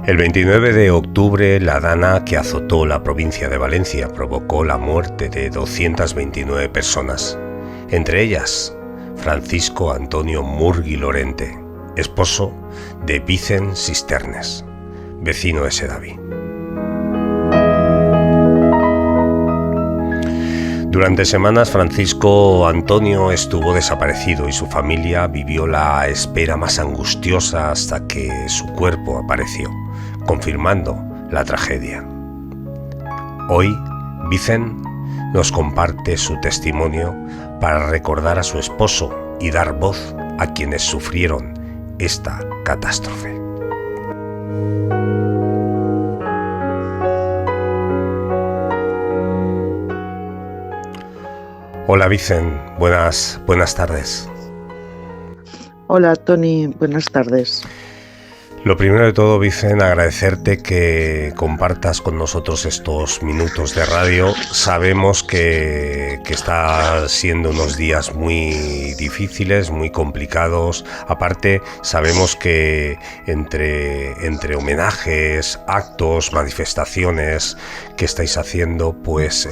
El 29 de octubre, la dana que azotó la provincia de Valencia provocó la muerte de 229 personas, entre ellas Francisco Antonio Murgui Lorente, esposo de Vicent Sisternes, vecino de Sedaví. Durante semanas Francisco Antonio estuvo desaparecido y su familia vivió la espera más angustiosa hasta que su cuerpo apareció, confirmando la tragedia. Hoy, Vicent nos comparte su testimonio para recordar a su esposo y dar voz a quienes sufrieron esta catástrofe. Hola Vicent, buenas tardes. Hola Tony, buenas tardes. Lo primero de todo, Vicent, agradecerte que compartas con nosotros estos minutos de radio. Sabemos que está siendo unos días muy difíciles, muy complicados. Aparte, sabemos que entre homenajes, actos, manifestaciones que estáis haciendo, pues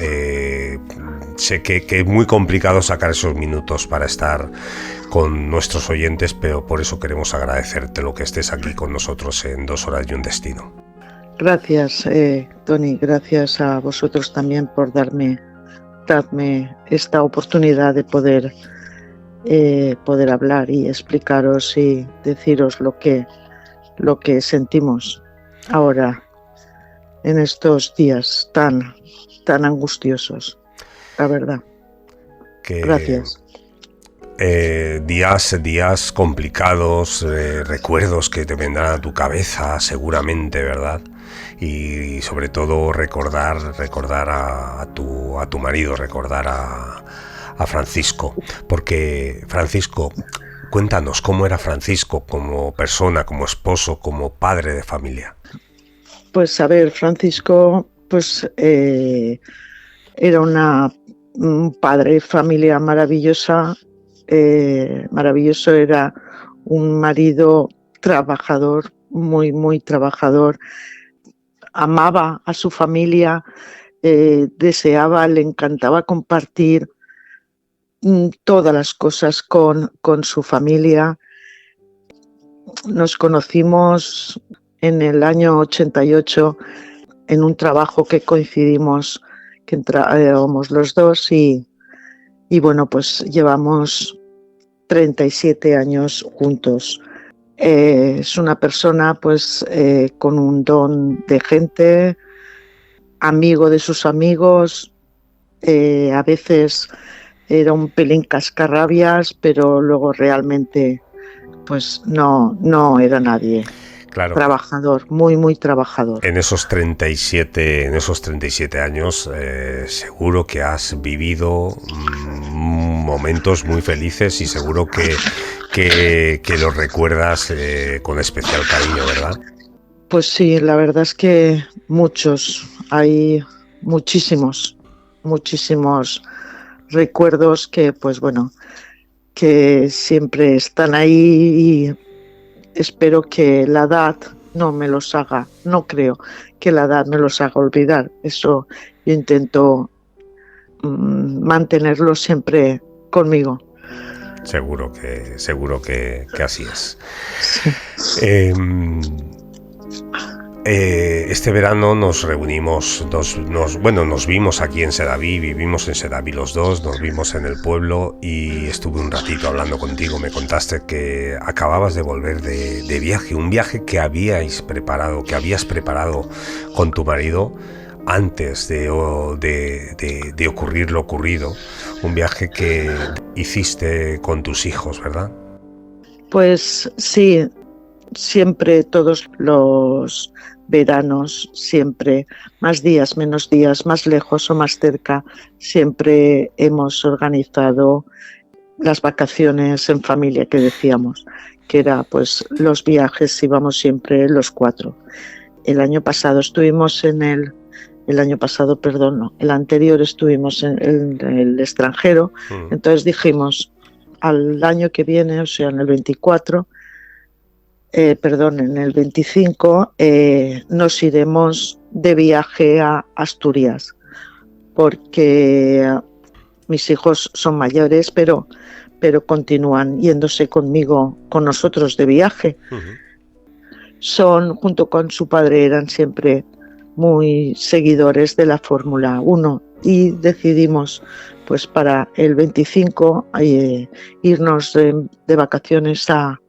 sé que es muy complicado sacar esos minutos para estar con nuestros oyentes, pero por eso queremos agradecerte lo que estés aquí con nosotros en 2 horas y un destino. Gracias, Tony, gracias a vosotros también por darme esta oportunidad de poder hablar y explicaros y deciros lo que sentimos ahora en estos días tan angustiosos, la verdad. Gracias. Días complicados, recuerdos que te vendrán a tu cabeza seguramente, ¿verdad? Y sobre todo recordar a tu marido, recordar a Francisco, porque Francisco, cuéntanos cómo era Francisco como persona, como esposo, como padre de familia. Pues a ver, Francisco, pues era un padre de familia maravillosa. Maravilloso, era un marido trabajador, muy trabajador, amaba a su familia, deseaba, le encantaba compartir todas las cosas con su familia. Nos conocimos en el año 88 en un trabajo que coincidimos, que entrábamos los dos y bueno, pues llevamos 37 años juntos. Es una persona pues con un don de gente, amigo de sus amigos, a veces era un pelín cascarrabias, pero luego realmente pues no era nadie. Claro. Trabajador, muy trabajador. En esos 37 años seguro que has vivido momentos muy felices y seguro que los recuerdas con especial cariño, ¿verdad? Pues sí, la verdad es que muchos, hay muchísimos recuerdos que pues bueno, que siempre están ahí y espero que la edad no creo que la edad me los haga olvidar. Eso yo intento mantenerlo siempre conmigo. Seguro que así es. Sí. Este verano nos reunimos, nos vimos aquí en Sedaví, vivimos en Sedaví los dos, nos vimos en el pueblo y estuve un ratito hablando contigo. Me contaste que acababas de volver de viaje, un viaje que habías preparado con tu marido antes de ocurrir lo ocurrido, un viaje que hiciste con tus hijos, ¿verdad? Pues sí, siempre todos los veranos, siempre, más días, menos días, más lejos o más cerca, siempre hemos organizado las vacaciones en familia que decíamos, que era pues los viajes, íbamos siempre los 4. El anterior estuvimos en el extranjero, entonces dijimos al año que viene, o sea en el 24, en el 25 nos iremos de viaje a Asturias, porque mis hijos son mayores, pero continúan yéndose conmigo, con nosotros de viaje. Junto con su padre, eran siempre muy seguidores de la Fórmula 1 y decidimos, pues para el 25, irnos de vacaciones a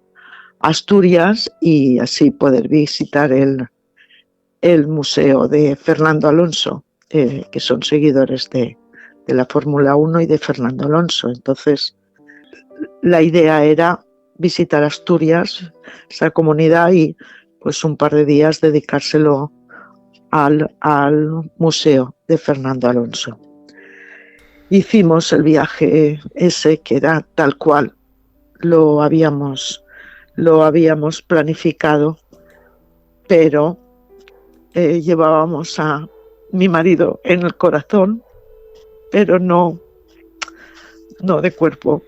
Asturias y así poder visitar el museo de Fernando Alonso, que son seguidores de la Fórmula 1 y de Fernando Alonso. Entonces, la idea era visitar Asturias, esa comunidad, y pues un par de días dedicárselo al museo de Fernando Alonso. Hicimos el viaje ese, que era tal cual lo habíamos planificado, pero llevábamos a mi marido en el corazón, pero no de cuerpo.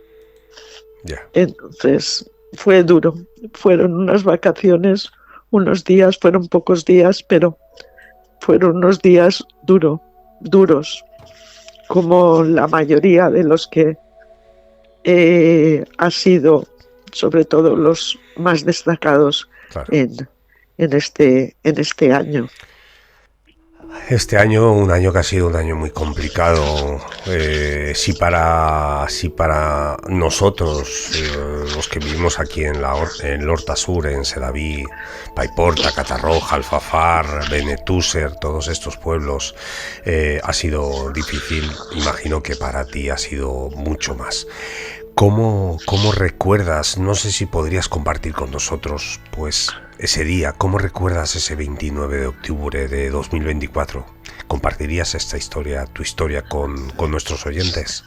Yeah. Entonces fue duro. Fueron unas vacaciones, unos días, fueron pocos días, pero fueron unos días duros, como la mayoría de los que ha sido, sobre todo los más destacados, claro, en este año. Este año, un año que ha sido un año muy complicado, sí para nosotros, los que vivimos aquí en Horta Sur, en Sedaví, Paiporta, Catarroja, Alfafar, Benetúser, todos estos pueblos, ha sido difícil. Imagino que para ti ha sido mucho más. ¿Cómo recuerdas? No sé si podrías compartir con nosotros, pues, ese día. ¿Cómo recuerdas ese 29 de octubre de 2024? ¿Compartirías esta historia, tu historia, con nuestros oyentes?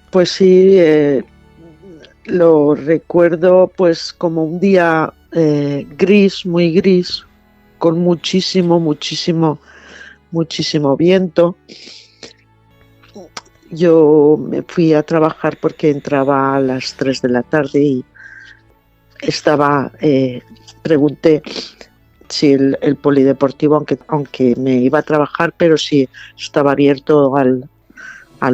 Pues sí, lo recuerdo pues como un día gris, muy gris, con muchísimo viento. Yo me fui a trabajar porque entraba a las 3 de la tarde y pregunté si el polideportivo, aunque me iba a trabajar, pero si estaba abierto al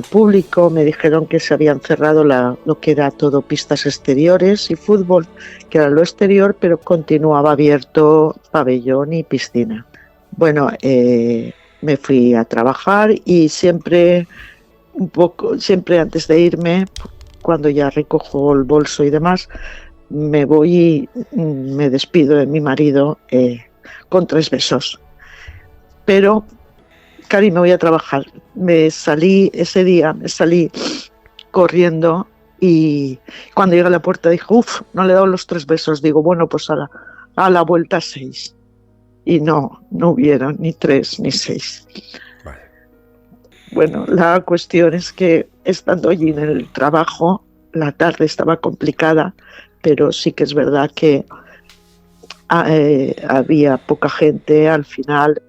público. Me dijeron que se habían cerrado lo que era todo pistas exteriores y fútbol, que era lo exterior, pero continuaba abierto pabellón y piscina. Bueno, me fui a trabajar y siempre antes de irme, cuando ya recojo el bolso y demás, me voy y me despido de mi marido con 3 besos. Pero, Cari, me voy a trabajar. Ese día me salí corriendo y cuando llegué a la puerta dije, no le he dado los 3 besos. Digo, bueno, pues a la vuelta 6. Y no hubieron ni 3 ni 6. Vale. Bueno, la cuestión es que estando allí en el trabajo, la tarde estaba complicada, pero sí que es verdad que había poca gente. Al final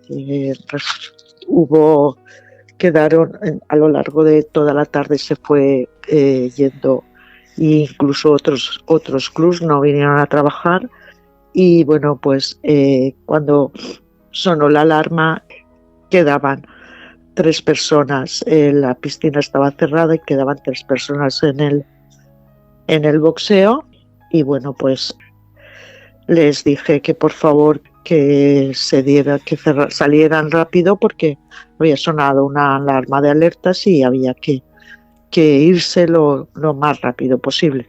quedaron a lo largo de toda la tarde, se fue yendo, e incluso otros clubs no vinieron a trabajar. Y bueno, pues cuando sonó la alarma quedaban 3 personas, la piscina estaba cerrada y quedaban 3 personas en el boxeo. Y bueno, pues les dije que por favor que salieran rápido porque había sonado una alarma de alertas y había que irse lo más rápido posible.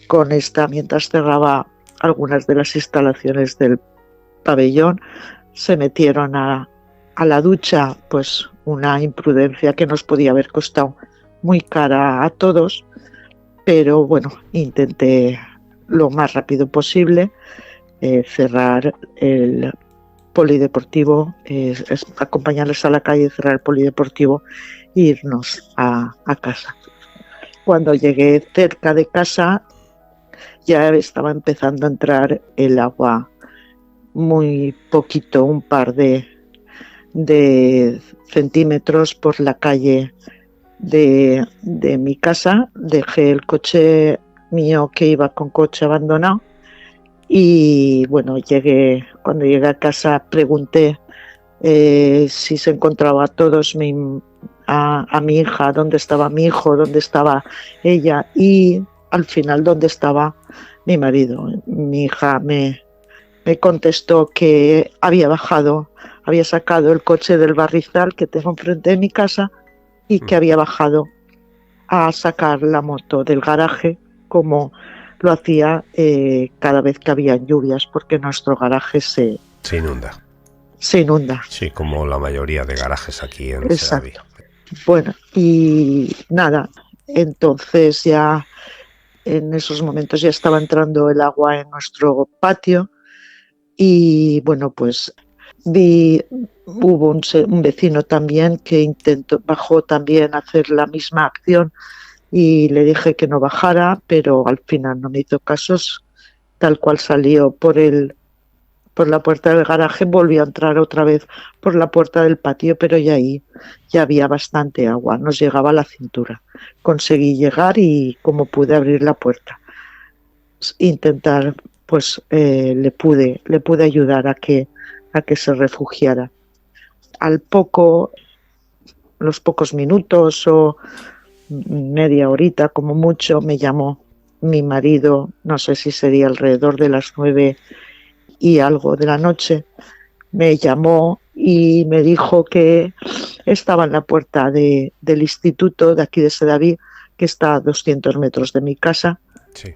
Con mientras cerraba algunas de las instalaciones del pabellón, se metieron a la ducha, pues una imprudencia que nos podía haber costado muy cara a todos, pero bueno, intenté lo más rápido posible cerrar el polideportivo, acompañarles a la calle, cerrar el polideportivo e irnos a casa. Cuando llegué cerca de casa ya estaba empezando a entrar el agua muy poquito, un par de centímetros por la calle de mi casa. Dejé el coche mío, que iba con coche abandonado, Y bueno, cuando llegué a casa pregunté si se encontraba a todos, a mi hija, dónde estaba mi hijo, dónde estaba ella y al final dónde estaba mi marido. Mi hija me contestó que había sacado el coche del barrizal que tengo enfrente de mi casa y que había bajado a sacar la moto del garaje como lo hacía cada vez que había lluvias, porque nuestro garaje se inunda. Se inunda. Sí, como la mayoría de garajes aquí en Sedaví. Bueno, y nada, entonces ya en esos momentos ya estaba entrando el agua en nuestro patio y bueno, pues hubo un vecino también que bajó también a hacer la misma acción y le dije que no bajara, pero al final no me hizo casos, tal cual salió por la puerta del garaje, volvió a entrar otra vez por la puerta del patio, pero ya ahí ya había bastante agua, nos llegaba a la cintura. Conseguí llegar y como pude abrir la puerta, intentar, pues le pude ayudar a que se refugiara. Los pocos minutos o media horita como mucho, me llamó mi marido, no sé si sería alrededor de las 9 y algo de la noche, me llamó y me dijo que estaba en la puerta del instituto de aquí de Sedaví, que está a 200 metros de mi casa, sí,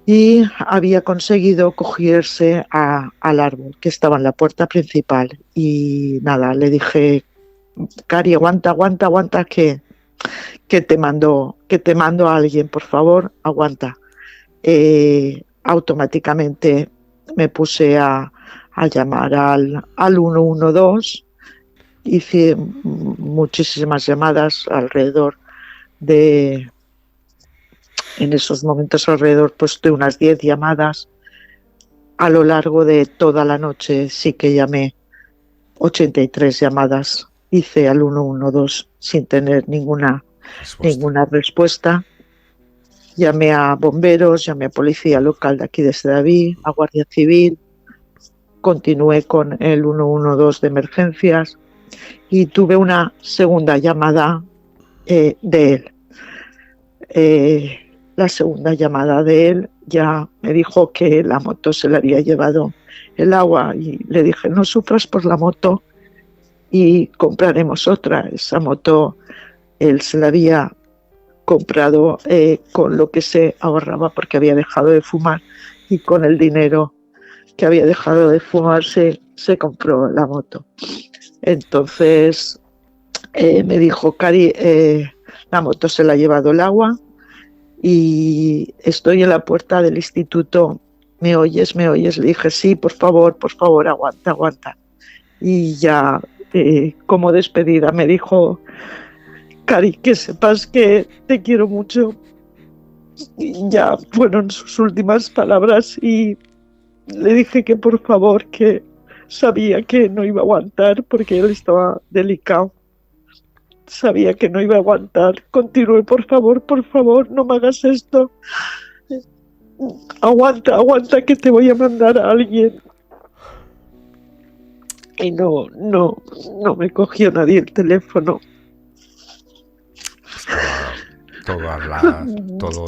y había conseguido cogerse al árbol que estaba en la puerta principal. Y nada, le dije, Cari, aguanta, que te mando a alguien, por favor, aguanta. Automáticamente me puse a llamar al 112, hice muchísimas llamadas en esos momentos alrededor pues de unas 10 llamadas a lo largo de toda la noche. Sí que llamé 83 llamadas, hice al 112 sin tener ninguna respuesta. Llamé a bomberos, llamé a policía local de aquí de Sedaví, a Guardia Civil, continué con el 112 de emergencias y tuve una segunda llamada de él. La segunda llamada de él ya me dijo que la moto se le había llevado el agua y le dije, no sufras por la moto y compraremos otra. Esa moto él se la había comprado con lo que se ahorraba porque había dejado de fumar y con el dinero que había dejado de fumar se compró la moto. Entonces me dijo, Cari, la moto se la ha llevado el agua y estoy en la puerta del instituto, ¿me oyes? Le dije, sí, por favor, aguanta. Y ya como despedida me dijo, Cari, que sepas que te quiero mucho. Y ya fueron sus últimas palabras y le dije que por favor, que sabía que no iba a aguantar porque él estaba delicado. Sabía que no iba a aguantar. Continúe, por favor, no me hagas esto. Aguanta, que te voy a mandar a alguien. Y no me cogió nadie el teléfono.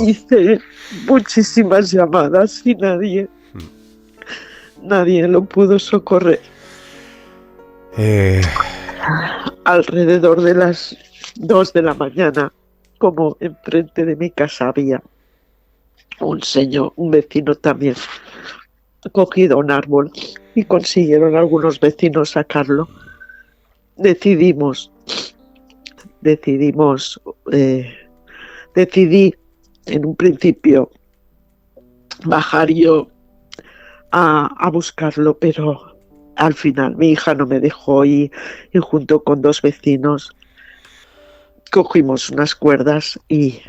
Hice muchísimas llamadas y nadie lo pudo socorrer. Alrededor de las 2 de la mañana, como enfrente de mi casa había un vecino también, cogido a un árbol y consiguieron algunos vecinos sacarlo. Decidí en un principio bajar yo a buscarlo, pero al final mi hija no me dejó y junto con 2 vecinos cogimos unas cuerdas y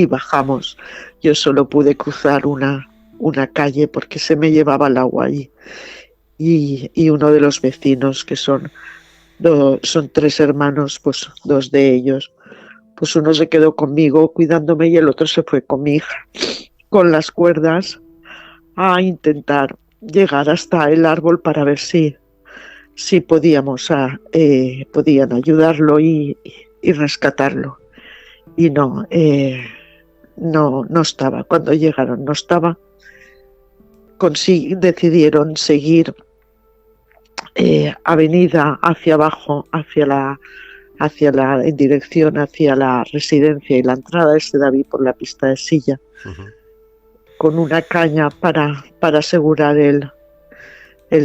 bajamos. Yo solo pude cruzar una calle porque se me llevaba el agua y uno de los vecinos, que son 3 hermanos, pues 2 de ellos, pues uno se quedó conmigo cuidándome y el otro se fue con mi hija con las cuerdas a intentar llegar hasta el árbol para ver si podían ayudarlo y rescatarlo. Y no estaba. Cuando llegaron no estaba. Decidieron seguir avenida hacia abajo, en dirección hacia la residencia y la entrada de Sedaví por la pista de silla, con una caña para asegurar el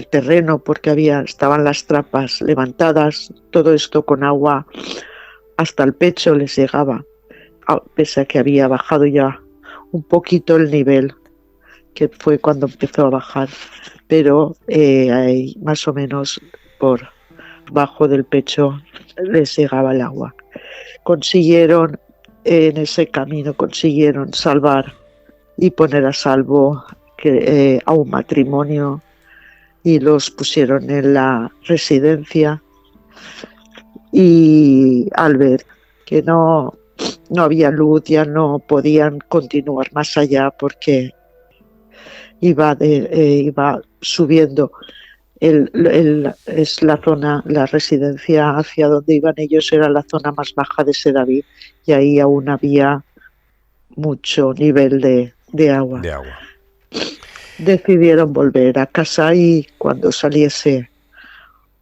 terreno, porque estaban las trapas levantadas, todo esto con agua hasta el pecho les llegaba, pese a que había bajado ya un poquito el nivel, que fue cuando empezó a bajar, pero ahí más o menos por bajo del pecho les llegaba el agua. En ese camino consiguieron salvar y poner a salvo a un matrimonio y los pusieron en la residencia, y al ver que no había luz, ya no podían continuar más allá porque iba subiendo es la zona, la residencia hacia donde iban ellos era la zona más baja de Sedaví, y ahí aún había mucho nivel de agua. Decidieron volver a casa, y cuando saliese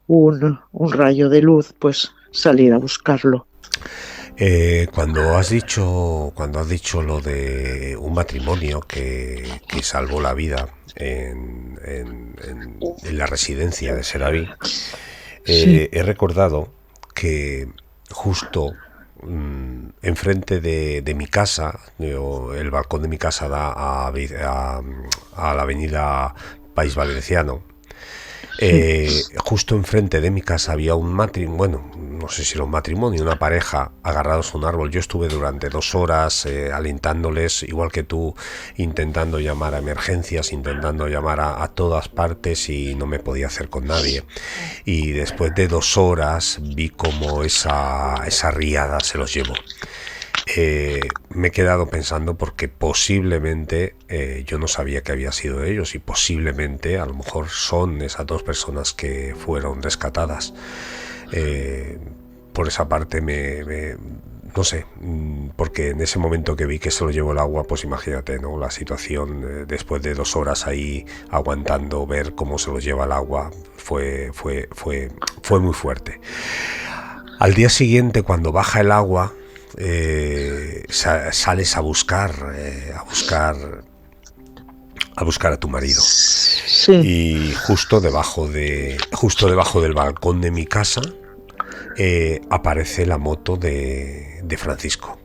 un rayo de luz, pues salir a buscarlo. Cuando has dicho lo de un matrimonio que salvó la vida en la residencia de Sedaví, sí, he recordado que justo enfrente de mi casa, el balcón de mi casa da a la avenida País Valenciano. Justo enfrente de mi casa había un matrimonio, bueno, no sé si era un matrimonio, una pareja agarrados a un árbol. Yo estuve durante 2 horas alentándoles, igual que tú, intentando llamar a emergencias, intentando llamar a todas partes, y no me podía hacer con nadie. Y después de 2 horas vi como esa riada se los llevó. Me he quedado pensando, porque posiblemente yo no sabía que había sido ellos, y posiblemente a lo mejor son esas 2 personas que fueron rescatadas. Por esa parte no sé, porque en ese momento que vi que se lo llevó el agua, pues imagínate, ¿no? La situación después de 2 horas ahí aguantando ver cómo se los lleva el agua fue muy fuerte. Al día siguiente, cuando baja el agua, sales a buscar a tu marido. Sí. Y justo debajo del balcón de mi casa aparece la moto de Francisco,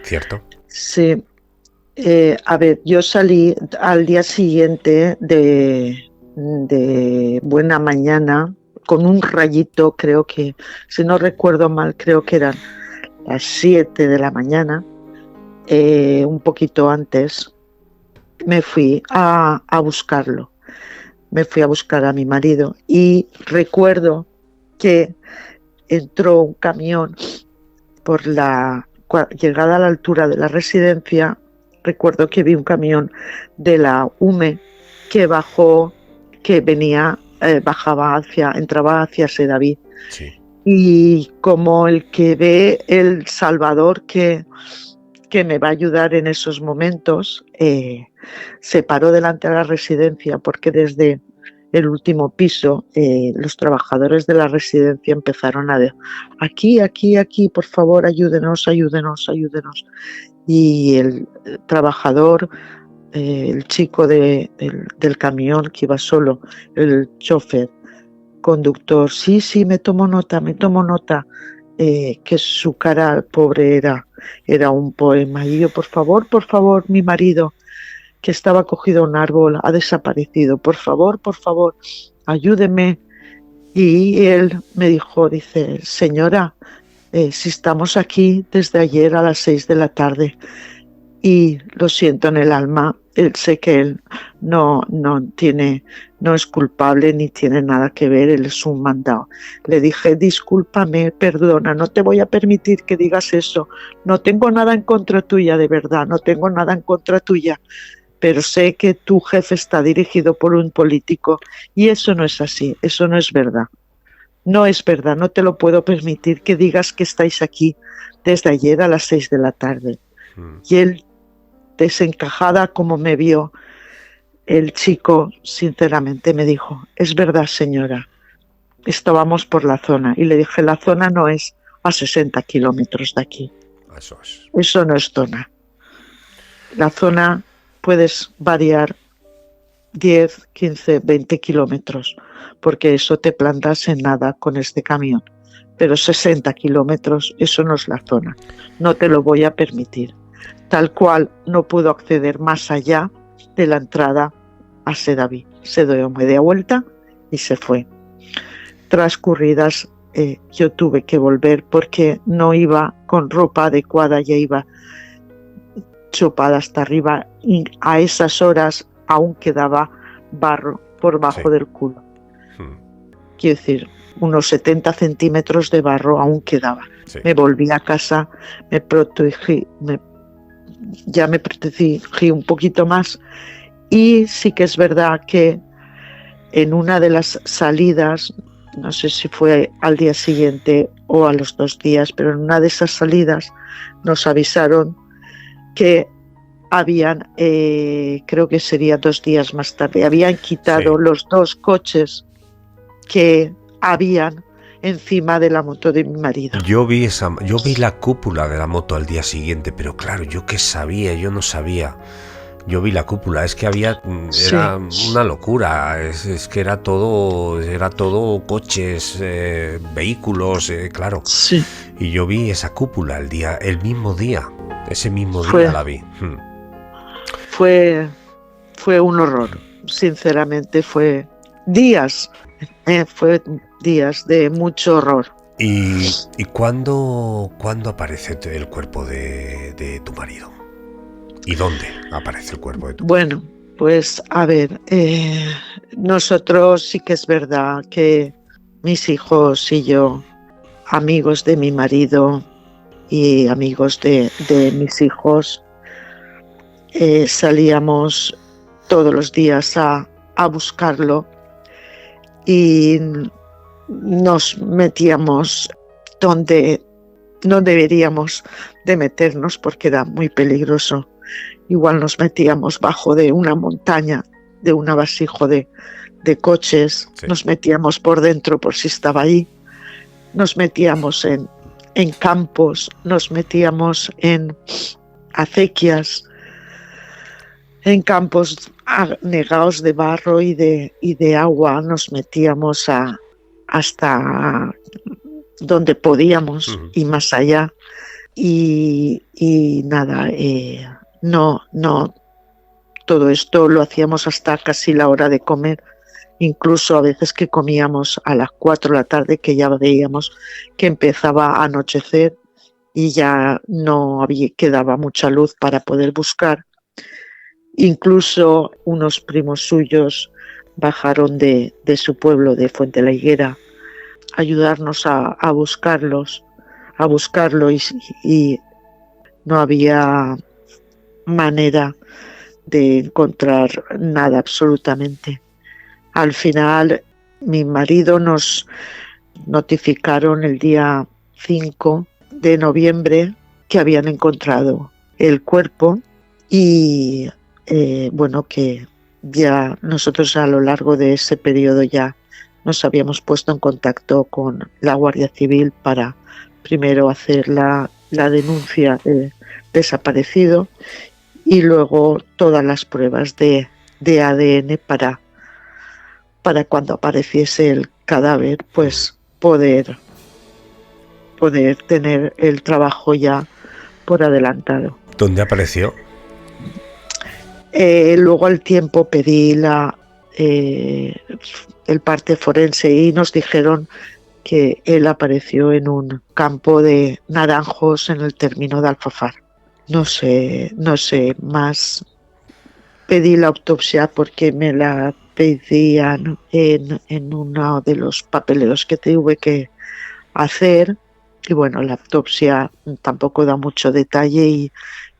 ¿cierto? Sí. A ver, yo salí al día siguiente de buena mañana con un rayito, creo que, si no recuerdo mal, creo que eran las 7 de la mañana, un poquito antes. Me fui a buscarlo. Me fui a buscar a mi marido, y recuerdo que entró un camión por llegada a la altura de la residencia. Recuerdo que vi un camión de la UME que bajó, que venía, entraba hacia Sedaví. Sí. Y como el que ve el Salvador que me va a ayudar en esos momentos, se paró delante de la residencia, porque desde el último piso los trabajadores de la residencia empezaron a decir: aquí, por favor, ayúdenos. Y el trabajador, el chico del camión que iba solo, el chofer, conductor, sí, me tomo nota, que su cara pobre era un poema. Y yo: por favor, mi marido, que estaba cogido a un árbol, ha desaparecido, por favor, ayúdeme. Y él me dice: señora, si estamos aquí desde ayer a las 6 de la tarde, y lo siento en el alma, sé que él no es culpable ni tiene nada que ver, él es un mandado. Le dije: discúlpame, perdona, no te voy a permitir que digas eso, no tengo nada en contra tuya, de verdad, no tengo nada en contra tuya, pero sé que tu jefe está dirigido por un político y eso no es así, eso no es verdad. No es verdad, no te lo puedo permitir que digas que estáis aquí desde ayer a las 6 de la tarde. Y él, desencajada como me vio, el chico sinceramente me dijo, es verdad señora, estábamos por la zona. Y le dije, la zona no es a 60 kilómetros de aquí. Eso no es zona. La zona puedes variar 10, 15, 20 kilómetros, porque eso te plantas en nada con este camión. Pero 60 kilómetros, eso no es la zona. No te lo voy a permitir. Tal cual no puedo acceder más allá de la entrada a Sedaví. Se dio media vuelta y se fue. Transcurridas, yo tuve que volver porque no iba con ropa adecuada, ya iba chupada hasta arriba y a esas horas aún quedaba barro por bajo del culo. Quiero decir, unos 70 centímetros de barro aún quedaba. Sí. Me volví a casa, me protegí un poquito más y sí que es verdad que en una de las salidas, no sé si fue al día siguiente o a los 2 días, pero en una de esas salidas nos avisaron que habían, creo que sería 2 días más tarde, habían quitado los 2 coches que habían encima de la moto de mi marido. Yo vi la cúpula de la moto al día siguiente, pero claro, yo qué sabía, yo no sabía. Yo vi la cúpula, es que era una locura, es que era todo coches, vehículos, claro. Sí. Y yo vi esa cúpula ese mismo día la vi. Fue un horror, sinceramente fue días de mucho horror. ¿Y cuándo aparece el cuerpo de tu marido? ¿Y dónde aparece el cuerpo de tu marido? Bueno, pues a ver, nosotros sí que es verdad que mis hijos y yo, amigos de mi marido y amigos de mis hijos, salíamos todos los días a buscarlo y nos metíamos donde no deberíamos de meternos porque era muy peligroso. Igual nos metíamos bajo de una montaña, de un amasijo de coches, nos metíamos por dentro por si estaba ahí, nos metíamos en campos, nos metíamos en acequias, en campos anegados de barro y de agua, nos metíamos hasta donde podíamos y más allá. Y nada, no, todo esto lo hacíamos hasta casi la hora de comer, incluso a veces que comíamos a las 4 de la tarde, que ya veíamos que empezaba a anochecer y ya no quedaba mucha luz para poder buscar. Incluso unos primos suyos bajaron de su pueblo, de Fuente la Higuera, a ayudarnos a buscarlo y no había manera de encontrar nada absolutamente. Al final mi marido nos notificaron el día 5 de noviembre que habían encontrado el cuerpo y bueno, que ya nosotros a lo largo de ese periodo ya nos habíamos puesto en contacto con la Guardia Civil para primero hacer la denuncia de desaparecido y luego todas las pruebas de ADN para cuando apareciese el cadáver, pues poder tener el trabajo ya por adelantado. ¿Dónde apareció? Luego al tiempo pedí el parte forense y nos dijeron que él apareció en un campo de naranjos en el término de Alfafar. No sé más. Pedí la autopsia porque me la pedían en uno de los papeleos que tuve que hacer y bueno, la autopsia tampoco da mucho detalle y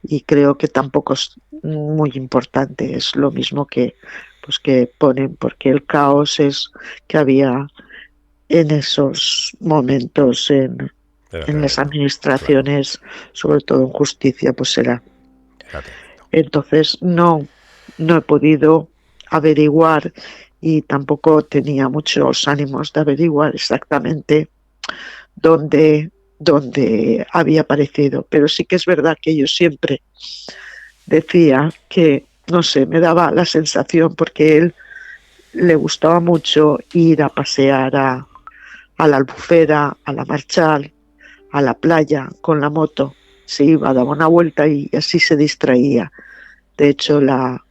y creo que tampoco es muy importante, es lo mismo que pues que ponen, porque el caos es que había en esos momentos en las administraciones, claro, sobre todo en justicia, pues era. Entonces no he podido averiguar y tampoco tenía muchos ánimos de averiguar exactamente dónde había aparecido, pero sí que es verdad que yo siempre decía que, no sé, me daba la sensación, porque él le gustaba mucho ir a pasear a la Albufera, a la Marchal, a la playa con la moto, se iba, daba una vuelta y así se distraía. De hecho, la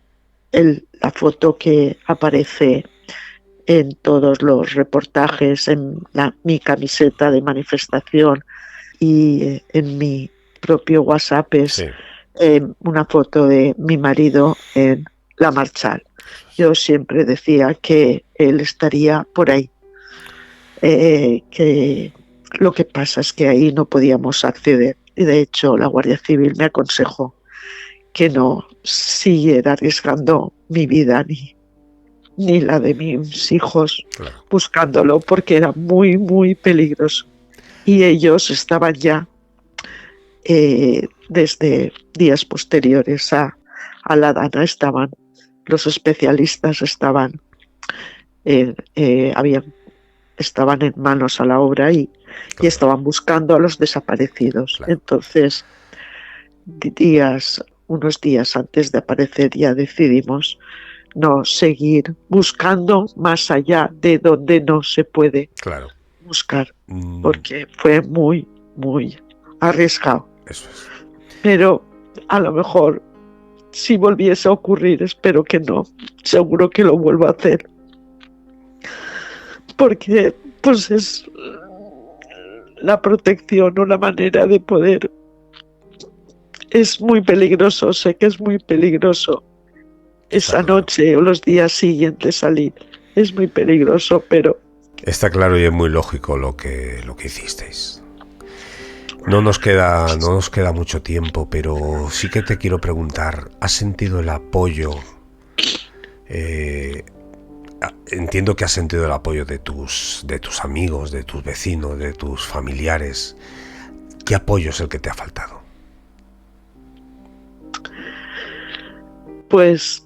foto que aparece en todos los reportajes, en mi camiseta de manifestación y en mi propio WhatsApp es una foto de mi marido en la Marchal. Yo siempre decía que él estaría por ahí, que lo que pasa es que ahí no podíamos acceder y de hecho la Guardia Civil me aconsejó que no siguiera arriesgando mi vida ni la de mis hijos, claro, buscándolo, porque era muy, muy peligroso. Y ellos estaban ya, desde días posteriores a la Dana, los especialistas estaban en manos a la obra y estaban buscando a los desaparecidos. Claro. Entonces, unos días antes de aparecer, ya decidimos no seguir buscando más allá de donde no se puede, claro, buscar, porque fue muy, muy arriesgado. Eso es. Pero a lo mejor, si volviese a ocurrir, espero que no, seguro que lo vuelvo a hacer, porque pues es la protección o la manera de poder. Es muy peligroso, sé que es muy peligroso esa noche o los días siguientes salir, es muy peligroso, pero... Está claro y es muy lógico lo que hicisteis. No nos queda mucho tiempo, pero sí que te quiero preguntar, ¿has sentido el apoyo? Entiendo que has sentido el apoyo de tus amigos, de tus vecinos, de tus familiares. ¿Qué apoyo es el que te ha faltado? Pues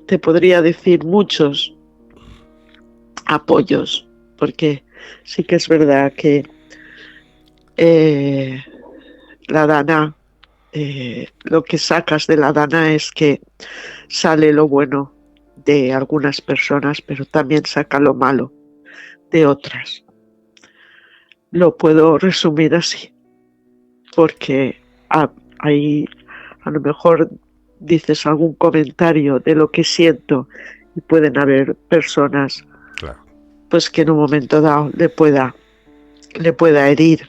te podría decir muchos apoyos, porque sí que es verdad que la Dana, lo que sacas de la Dana es que sale lo bueno de algunas personas, pero también saca lo malo de otras. Lo puedo resumir así, porque hay, a lo mejor dices algún comentario de lo que siento y pueden haber personas, claro, pues que en un momento dado le pueda herir.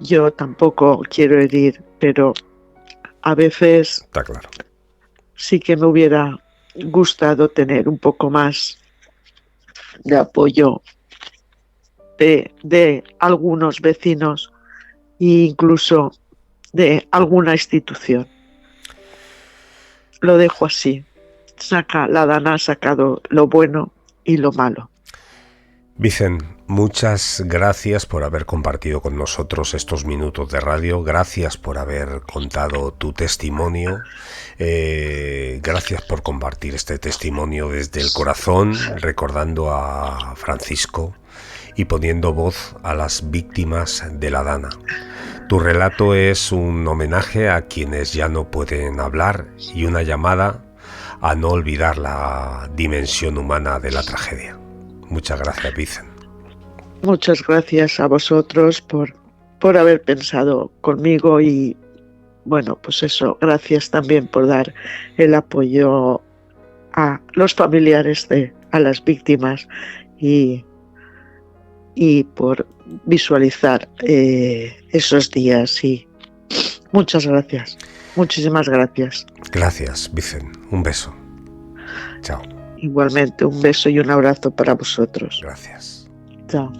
Yo tampoco quiero herir, pero a veces está claro, sí que me hubiera gustado tener un poco más de apoyo de algunos vecinos e incluso de alguna institución. Lo dejo así. La Dana ha sacado lo bueno y lo malo. Vicen, muchas gracias por haber compartido con nosotros estos minutos de radio. Gracias por haber contado tu testimonio. Gracias por compartir este testimonio desde el corazón, recordando a Francisco y poniendo voz a las víctimas de la Dana. Tu relato es un homenaje a quienes ya no pueden hablar y una llamada a no olvidar la dimensión humana de la tragedia. Muchas gracias, Vicen. Muchas gracias a vosotros por haber pensado conmigo y, bueno, pues eso, gracias también por dar el apoyo a los familiares a las víctimas y por visualizar esos días. Y muchas gracias, muchísimas gracias. Gracias, Vicen. Un beso. Chao. Igualmente, un beso y un abrazo para vosotros. Gracias. Chao.